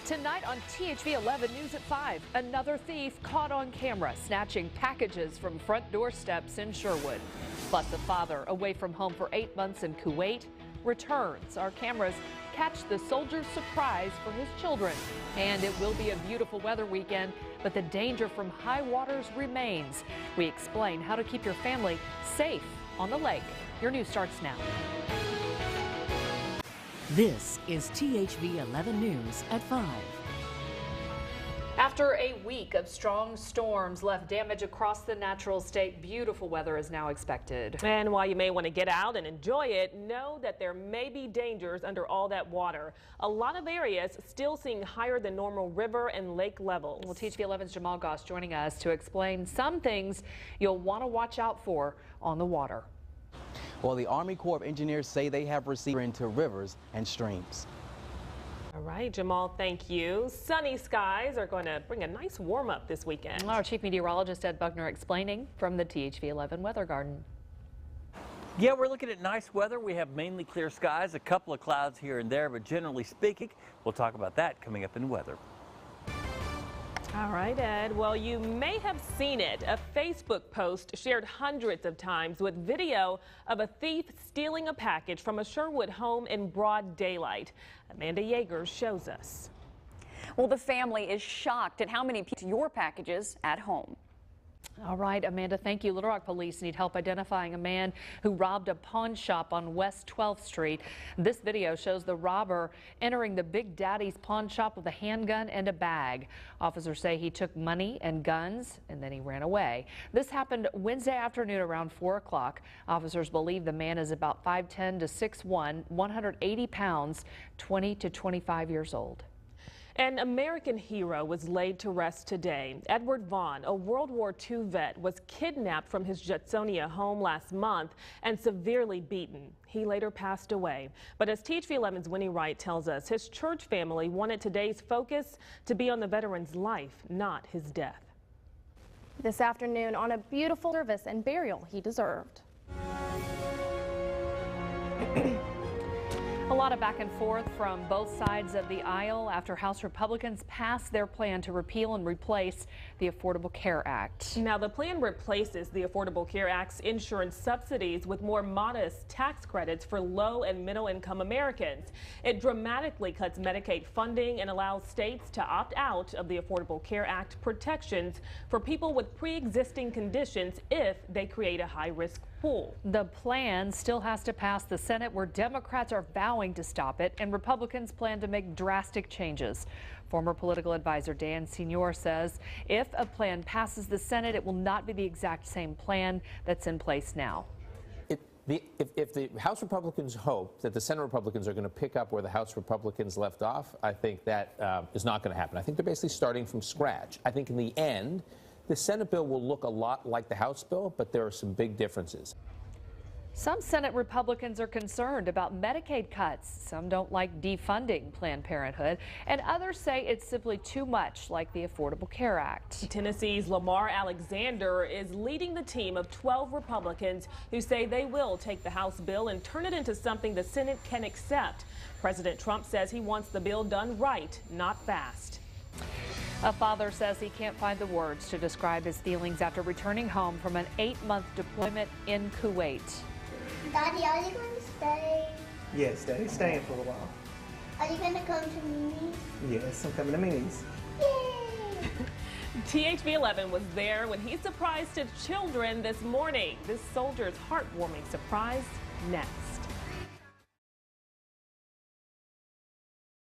Tonight on THV 11 News at 5, another thief caught on camera snatching packages from front doorsteps in Sherwood. Plus, a father away from home for 8 months in Kuwait returns. Our cameras catch the soldier's surprise for his children. And it will be a beautiful weather weekend, but the danger from high waters remains. We explain how to keep your family safe on the lake. Your news starts now. This is THV 11 News at 5. After a week of strong storms left damage across the natural state, beautiful weather is now expected. And while you may want to get out and enjoy it, know that there may be dangers under all that water. A lot of areas still seeing higher than normal river and lake levels. Well, THV 11's Jamal Goss joining us to explain some things you'll want to watch out for on the water. Well, the Army Corps of Engineers say they have received into rivers and streams. All right, Jamal, thank you. Sunny skies are going to bring a nice warm up this weekend. Our Chief Meteorologist Ed Buckner explaining from the THV 11 Weather Garden. Yeah, we're looking at nice weather. We have mainly clear skies, a couple of clouds here and there, but generally speaking, we'll talk about that coming up in weather. All right, Ed. Well, you may have seen it. A Facebook post shared hundreds of times with video of a thief stealing a package from a Sherwood home in broad daylight. Amanda Yeager shows us. Well, the family is shocked at how many people your packages at home. All right, Amanda, thank you. Little Rock police need help identifying a man who robbed a pawn shop on West 12th Street. This video shows the robber entering the Big Daddy's pawn shop with a handgun and a bag. Officers say he took money and guns and then he ran away. This happened Wednesday afternoon around 4 o'clock. Officers believe the man is about 5'10" to 6'1", 180 pounds, 20 to 25 years old. An American hero was laid to rest today. Edward Vaughn, a World War II vet, was kidnapped from his Jetsonia home last month and severely beaten. He later passed away. But as THV 11's Winnie Wright tells us, his church family wanted today's focus to be on the veteran's life, not his death. This afternoon on a beautiful service and burial he deserved. A lot of back and forth from both sides of the aisle after House Republicans passed their plan to repeal and replace the Affordable Care Act. Now, the plan replaces the Affordable Care Act's insurance subsidies with more modest tax credits for low and middle income Americans. It dramatically cuts Medicaid funding and allows states to opt out of the Affordable Care Act protections for people with pre-existing conditions if they create a high-risk pool. The plan still has to pass the Senate, where Democrats are vowing to stop it, and Republicans plan to make drastic changes. Former political advisor Dan Senior says if a plan passes the Senate, it will not be the exact same plan that's in place now. If the House Republicans hope that the Senate Republicans are going to pick up where the House Republicans left off, I think that is not going to happen. I think they're basically starting from scratch. I think in the end, the Senate bill will look a lot like the House bill, but there are some big differences. Some Senate Republicans are concerned about Medicaid cuts. Some don't like defunding Planned Parenthood, and others say it's simply too much, like the Affordable Care Act. Tennessee's Lamar Alexander is leading the team of 12 Republicans who say they will take the House bill and turn it into something the Senate can accept. President Trump says he wants the bill done right, not fast. A father says he can't find the words to describe his feelings after returning home from an 8-month deployment in Kuwait. Daddy, are you going to stay? Yes, Daddy's staying for a while. Are you going to come to Mimi's? Yes, I'm coming to Mimi's. Yay! THV 11 was there when he surprised his children this morning. This soldier's heartwarming surprise next.